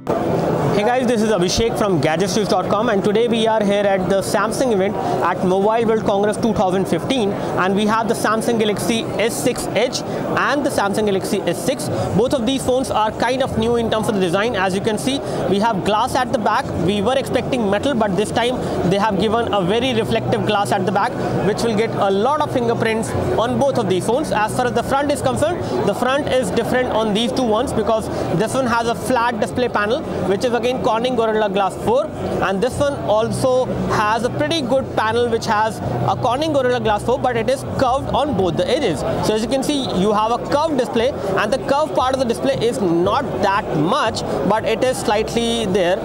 Hey guys, this is Abhishek from gadgetsnews.com, and today we are here at the Samsung event at Mobile World Congress 2015, and we have the Samsung Galaxy S6 Edge and the Samsung Galaxy S6. Both of these phones are kind of new in terms of the design. As you can see, we have glass at the back. We were expecting metal, but this time they have given a very reflective glass at the back, which will get a lot of fingerprints on both of these phones. As far as the front is concerned, the front is different on these two ones because this one has a flat display panel, which is again Corning Gorilla Glass 4, and this one also has a pretty good panel which has a Corning Gorilla Glass 4, but it is curved on both the edges. So as you can see, you have a curved display, and the curved part of the display is not that much, but it is slightly there.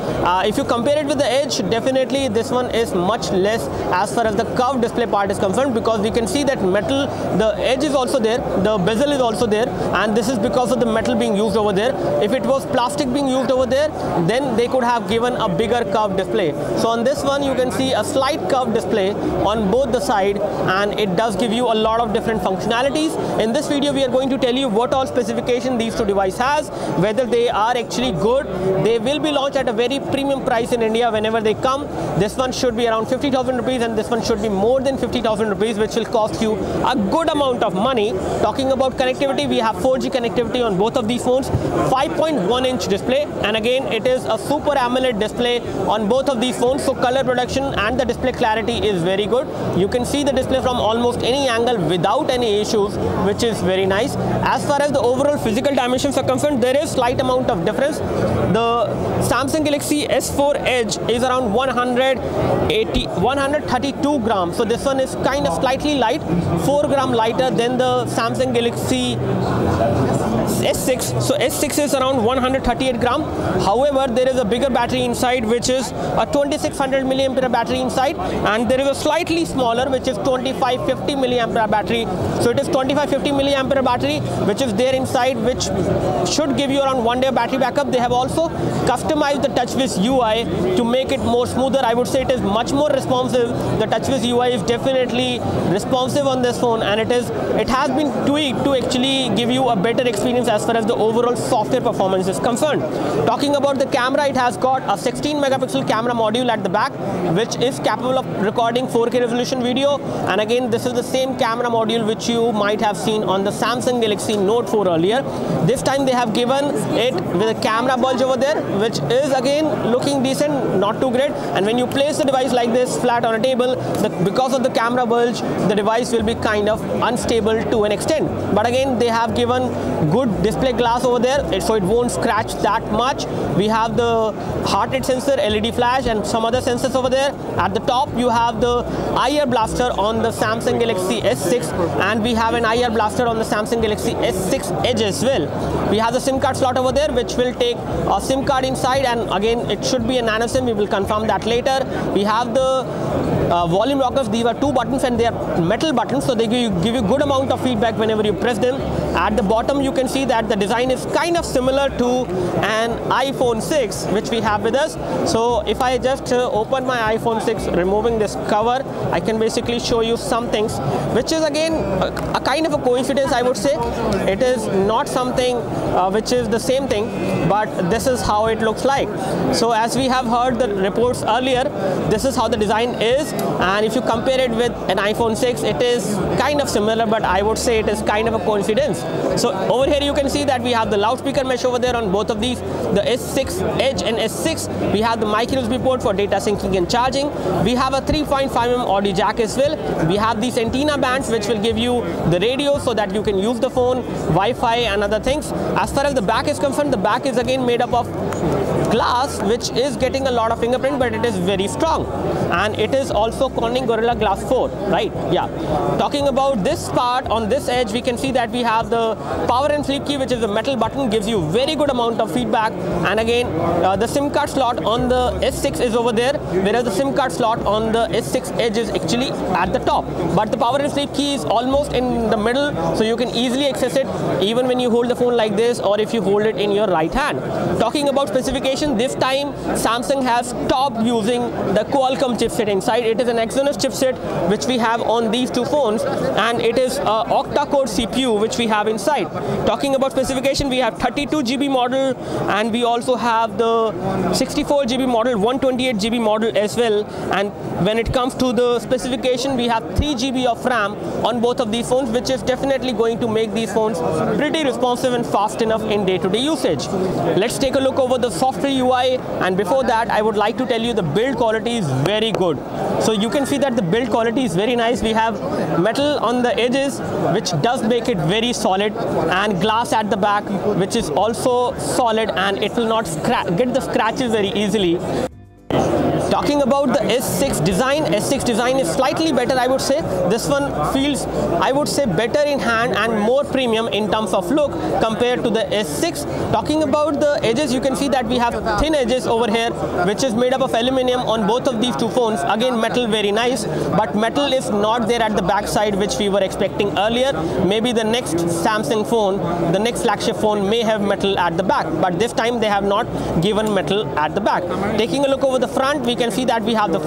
If you compare it with the Edge, definitely this one is much less as far as the curved display part is concerned, because we can see that metal, the edge is also there, the bezel is also there, and this is because of the metal being used over there. If it was plastic being used over there, then they could have given a bigger curved display. So on this one you can see a slight curved display on both the side, and it does give you a lot of different functionalities. In this video we are going to tell you what all specification these two devices has, whether they are actually good. They will be launched at a very premium price in India whenever they come. This one should be around 50,000 rupees, and this one should be more than 50,000 rupees, which will cost you a good amount of money. Talking about connectivity, we have 4G connectivity on both of these phones, 5.1-inch display, and again it is a Super AMOLED display on both of these phones, so color production and the display clarity is very good. You can see the display from almost any angle without any issues, which is very nice. As far as the overall physical dimensions are concerned, there is slight amount of difference. The Samsung Galaxy S4 Edge is around 132 grams, so this one is kind of slightly light, 4 gram lighter than the Samsung Galaxy S6. So S6 is around 138 gram. However, there is a bigger battery inside, which is a 2600 milliampere battery inside, and there is a slightly smaller, which is 2550 milliampere battery. So it is 2550 milliampere battery which is there inside, which should give you around 1 day battery backup. They have also customized the TouchWiz UI to make it more smoother. I would say it is much more responsive. The TouchWiz UI is definitely responsive on this phone, and it has been tweaked to actually give you a better experience as far as the overall software performance is concerned. Talking about the camera, it has got a 16 megapixel camera module at the back, which is capable of recording 4K resolution video, and again this is the same camera module which you might have seen on the Samsung Galaxy Note 4 earlier. This time they have given it with a camera bulge over there, which is again looking decent, not too great, and when you place the device like this flat on a table, because of the camera bulge, the device will be kind of unstable to an extent. But again, they have given good display glass over there, so it won't scratch that much. We have the heart rate sensor, LED flash, and some other sensors over there. At the top you have the IR blaster on the Samsung Galaxy S6, and we have an IR blaster on the Samsung Galaxy S6 Edge as well. We have the SIM card slot over there, which will take a SIM card inside, and again it should be a nano SIM. We will confirm that later. We have the volume rockers. These are 2 buttons, and they are metal buttons, so they give you good amount of feedback whenever you press them. At the bottom you can see that the design is kind of similar to an iPhone 6 which we have with us. So if I just open my iPhone 6, removing this cover, I can basically show you some things, which is again a kind of a coincidence, I would say. It is not something which is the same thing, but this is how it looks like. So as we have heard the reports earlier, this is how the design is, and if you compare it with an iPhone 6, it is kind of similar, but I would say it is kind of a coincidence. So over here you can see that we have the loudspeaker mesh over there on both of these, the S6 Edge and S6. We have the micro USB port for data syncing and charging. We have a 3.5mm audio jack as well. We have these antenna bands which will give you the radio so that you can use the phone, Wi-Fi and other things. As far as the back is concerned, the back is again made up of glass, which is getting a lot of fingerprint, but it is very strong, and it is also Corning Gorilla Glass 4, right? Yeah. Talking about this part on this edge, we can see that we have the power and sleep key, which is a metal button, gives you very good amount of feedback, and again the SIM card slot on the S6 is over there, whereas the SIM card slot on the S6 Edge is actually at the top, but the power and sleep key is almost in the middle, so you can easily access it even when you hold the phone like this, or if you hold it in your right hand. Talking about specification, specification, this time Samsung has stopped using the Qualcomm chipset inside. It is an Exynos chipset which we have on these two phones, and it is a octa-core CPU which we have inside. Talking about specification, we have 32 GB model, and we also have the 64 GB model, 128 GB model as well. And when it comes to the specification, we have 3 GB of RAM on both of these phones, which is definitely going to make these phones pretty responsive and fast enough in day-to-day usage. Let's take a look over the software UI, and before that I would like to tell you the build quality is very good. So you can see that the build quality is very nice. We have metal on the edges which does make it very solid, and glass at the back which is also solid, and it will not get the scratches very easily. Talking about the S6 design is slightly better, I would say. This one feels, I would say, better in hand and more premium in terms of look compared to the S6. Talking about the edges, you can see that we have thin edges over here, which is made up of aluminum on both of these two phones. Again, metal very nice, but metal is not there at the back side, which we were expecting earlier. Maybe the next Samsung phone, the next flagship phone, may have metal at the back, but this time they have not given metal at the back. Taking a look over the front, we can see that we have the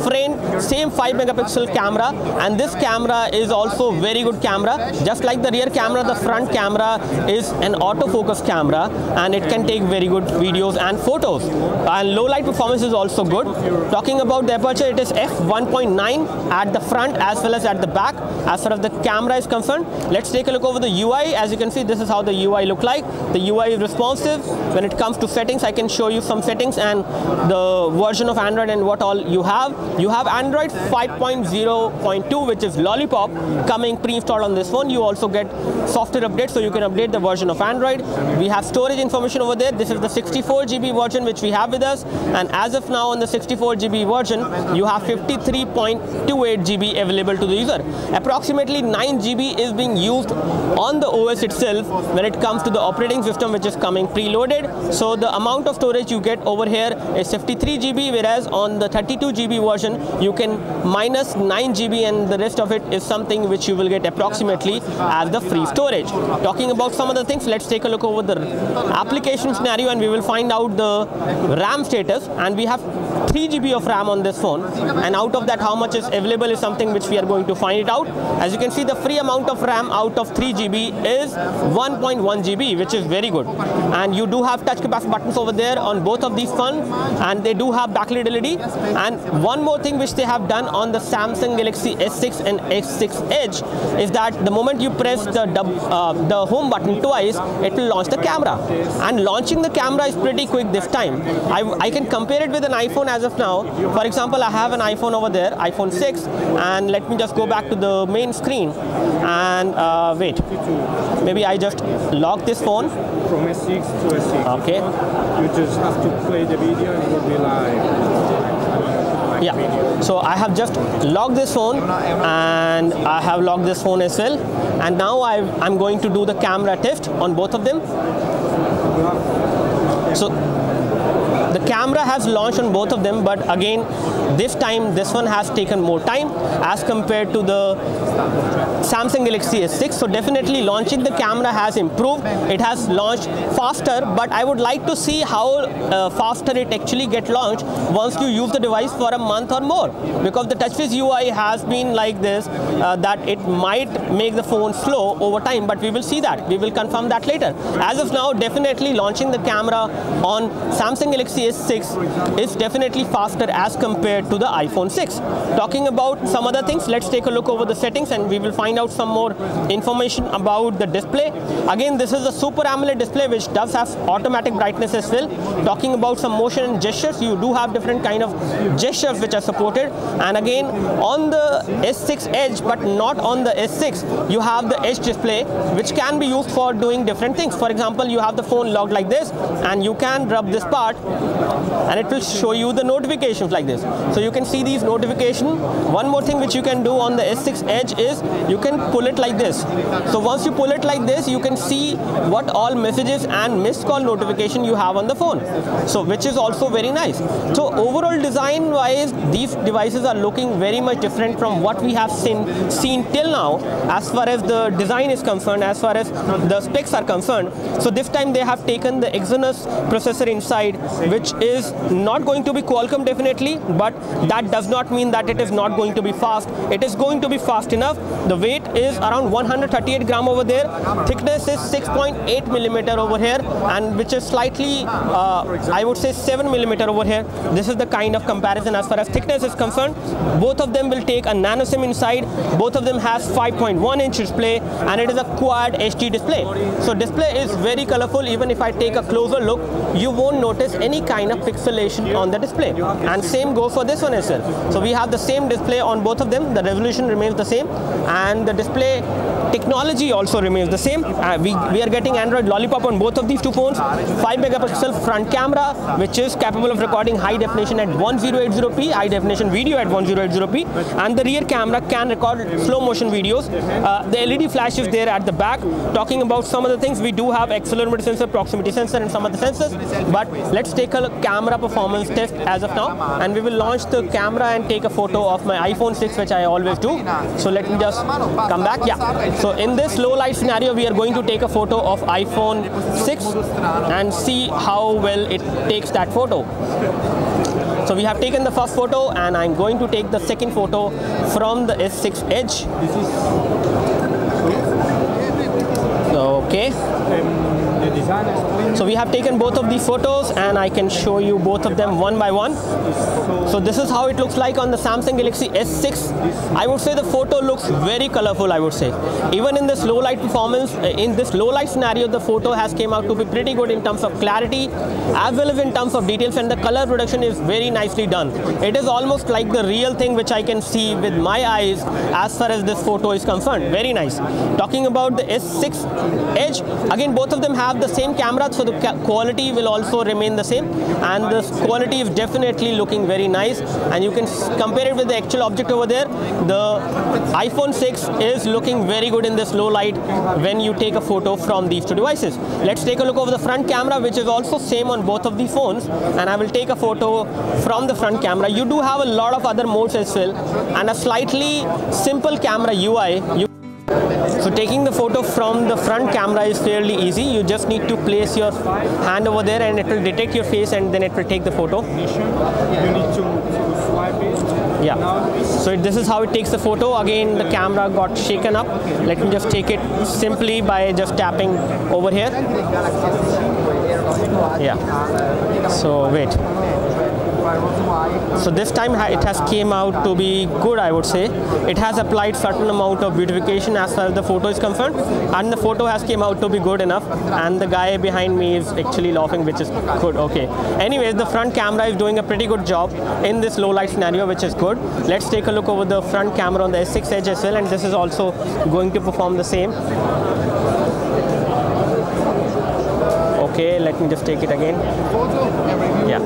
same 5 megapixel camera, and this camera is also very good camera. Just like the rear camera, the front camera is an autofocus camera, and it can take very good videos and photos, and low light performance is also good. Talking about the aperture, it is f1.9 at the front as well as at the back as far as the camera is concerned. Let's take a look over the UI. As you can see, this is how the UI look like. The UI is responsive. When it comes to settings, I can show you some settings and the version of Android and what all you have. You have Android 5.0.2, which is Lollipop, coming pre-installed on this phone. You also get software updates, so you can update the version of Android. We have storage information over there. This is the 64 GB version which we have with us, and as of now on the 64 GB version, you have 53.28 GB available to the user. Approximately 9 GB is being used on the OS itself when it comes to the operating system, which is coming preloaded. So the amount of storage you get over here is 53 GB, whereas on the 32 GB version you can minus 9 GB, and the rest of it is something which you will get approximately as the free storage. Talking about some other things, let's take a look over the application scenario, and we will find out the RAM status. And we have 3 GB of RAM on this phone, and out of that how much is available is something which we are going to find it out. As you can see, the free amount of RAM out of 3 GB is 1.1 GB, which is very good. And you do have touch capacitive buttons over there on both of these phones, and they do have backlit LED. And one more thing which they have done on the Samsung Galaxy S6 and S6 Edge is that the moment you press the home button twice, it will launch the camera. And launching the camera is pretty quick this time. I can compare it with an iPhone as of now. For example, I have an iPhone over there, iPhone 6, and let me just go back to the main screen and wait. Maybe I just lock this phone. From S6 to S6. Okay. You just have to play the video and it will be live. Yeah, so I have just locked this phone, and I have locked this phone as well, and now I'm going to do the camera test on both of them. So the camera has launched on both of them, but again this time this one has taken more time as compared to the Samsung Galaxy S6. So definitely launching the camera has improved. It has launched faster, but I would like to see how faster it actually gets launched once you use the device for a month or more, because the TouchWiz UI has been like this, that it might make the phone slow over time, but we will see that. We will confirm that later. As of now, definitely launching the camera on Samsung Galaxy S6 is definitely faster as compared to the iPhone 6. Talking about some other things, let's take a look over the settings, and we will find out some more information about the display. Again, this is a Super AMOLED display which does have automatic brightness as well. Talking about some motion and gestures, you do have different kind of gestures which are supported. And again, on the S6 Edge, but not on the S6, you have the Edge display which can be used for doing different things. For example, you have the phone locked like this, and you can rub this part and it will show you the notifications like this. So you can see these notifications. One more thing which you can do on the S6 Edge is you can pull it like this. So once you pull it like this, you can see what all messages and missed call notification you have on the phone, so which is also very nice. So overall design wise, these devices are looking very much different from what we have seen till now as far as the design is concerned, as far as the specs are concerned. So this time they have taken the Exynos processor inside, which is not going to be Qualcomm definitely, but that does not mean that it is not going to be fast. It is going to be fast enough. The weight is around 138 gram over there. Thickness is 6.8 millimeter over here, and which is slightly, I would say 7 millimeter over here. This is the kind of comparison as far as thickness is concerned. Both of them will take a nano SIM inside. Both of them has 5.1 inch display, and it is a quad HD display. So display is very colorful. Even if I take a closer look, you won't notice any kind of pixelation on the display. And same goes for this one as well. So we have the same display on both of them. The resolution remains the same, and the display technology also remains the same. We are getting Android Lollipop on both of these two phones. 5 megapixel front camera, which is capable of recording high definition at 1080p, high definition video at 1080p, and the rear camera can record slow motion videos. The LED flash is there at the back. Talking about some of the things, we do have accelerometer sensor, proximity sensor, and some of the sensors. But let's take a camera performance test as of now, and we will launch the camera and take a photo of my iPhone 6, which I always do. So let me just come back. Yeah. So in this low light scenario, we are going to take a photo of iPhone 6 and see how well it takes that photo. So we have taken the first photo, and I'm going to take the second photo from the S6 Edge. Okay. So we have taken both of these photos, and I can show you both of them one by one. So this is how it looks like on the Samsung Galaxy S6. I would say the photo looks very colorful, I would say. Even in this low light performance, in this low light scenario, the photo has came out to be pretty good in terms of clarity as well as in terms of details, and the color production is very nicely done. It is almost like the real thing which I can see with my eyes as far as this photo is concerned. Very nice. Talking about the S6 Edge, again both of them have the same camera, so the quality will also remain the same, and the quality is definitely looking very nice, and you can compare it with the actual object over there. The iPhone 6 is looking very good in this low light when you take a photo from these two devices. Let's take a look over the front camera, which is also same on both of the phones, and I will take a photo from the front camera. You do have a lot of other modes as well, and a slightly simple camera UI. So taking the photo from the front camera is fairly easy. You just need to place your hand over there, and it will detect your face, and then it will take the photo. You need to swipe it. Yeah. So this is how it takes the photo. Again, the camera got shaken up. Let me just take it simply by just tapping over here. Yeah. So wait. So this time it has came out to be good, I would say. It has applied certain amount of beautification as far as the photo is concerned, and the photo has came out to be good enough, and the guy behind me is actually laughing, which is good. Okay. Anyways, the front camera is doing a pretty good job in this low light scenario, which is good. Let's take a look over the front camera on the S6 Edge as well, and this is also going to perform the same. Okay, let me just take it again. Yeah.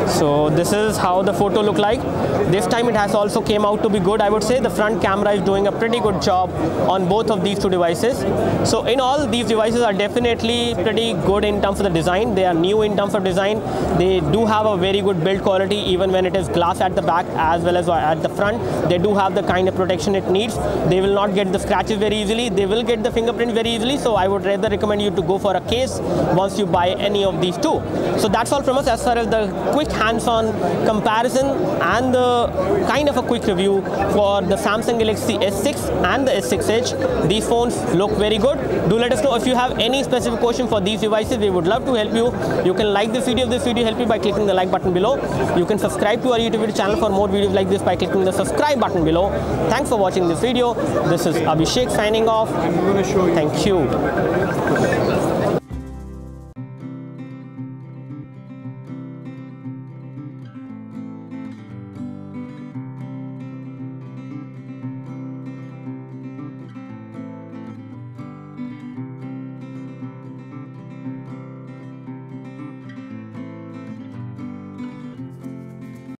So this is how the photo look like. This time it has also came out to be good, I would say. The front camera is doing a pretty good job on both of these two devices. So in all, these devices are definitely pretty good in terms of the design. They are new in terms of design. They do have a very good build quality, even when it is glass at the back as well as at the front. They do have the kind of protection it needs. They will not get the scratches very easily. They will get the fingerprints very easily. So I would rather recommend you to go for a case once you buy any of these two. So that's all from us as far as the quick hands-on comparison and the kind of a quick review for the Samsung Galaxy S6 and the S6 Edge. These phones look very good. Do let us know if you have any specific question for these devices. We would love to help you. You can like this video if this video helped you by clicking the like button below. You can subscribe to our YouTube video channel for more videos like this by clicking the subscribe button below. Thanks for watching this video. This is Abhishek signing off. Thank you.